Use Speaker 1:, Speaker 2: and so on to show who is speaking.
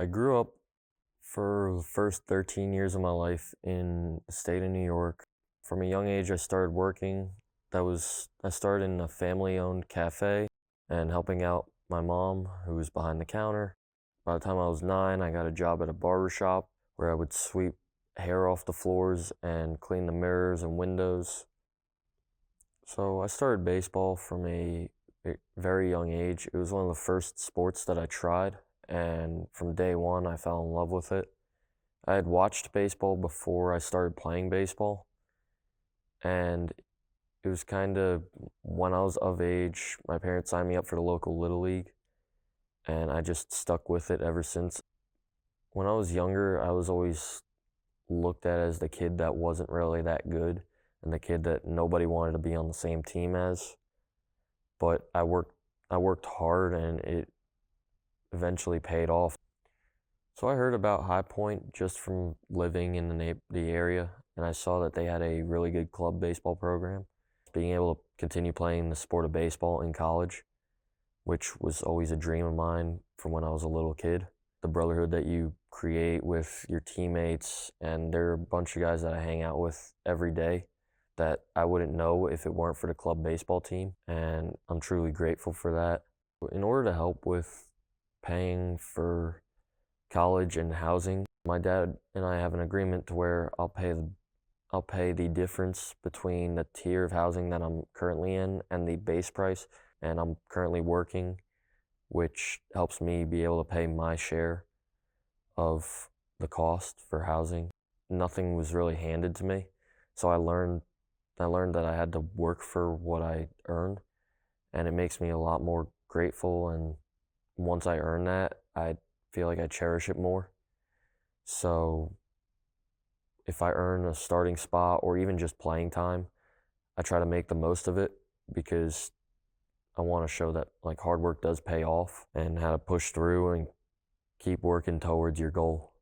Speaker 1: I grew up for the first 13 years of my life in the state of New York. From a young age, I started working. I started in a family-owned cafe and helping out my mom, who was behind the counter. By the time I was 9, I got a job at a barber shop where I would sweep hair off the floors and clean the mirrors and windows. So I started baseball from a very young age. It was one of the first sports that I tried, and from day one, I fell in love with it. I had watched baseball before I started playing baseball, and it was kind of when I was of age, my parents signed me up for the local Little League, and I just stuck with it ever since. When I was younger, I was always looked at as the kid that wasn't really that good and the kid that nobody wanted to be on the same team as. But I worked hard and it eventually paid off. So I heard about High Point just from living in the area, and I saw that they had a really good club baseball program. Being able to continue playing the sport of baseball in college, which was always a dream of mine from when I was a little kid. The brotherhood that you create with your teammates, and there are a bunch of guys that I hang out with every day that I wouldn't know if it weren't for the club baseball team, and I'm truly grateful for that. In order to help with paying for college and housing, my dad and I have an agreement to where I'll pay the difference between the tier of housing that I'm currently in and the base price, and I'm currently working, which helps me be able to pay my share of the cost for housing. Nothing was really handed to me, so I learned that I had to work for what I earned, and it makes me a lot more grateful, and once I earn that, I feel like I cherish it more. So if I earn a starting spot or even just playing time, I try to make the most of it because I want to show that like hard work does pay off and how to push through and keep working towards your goal.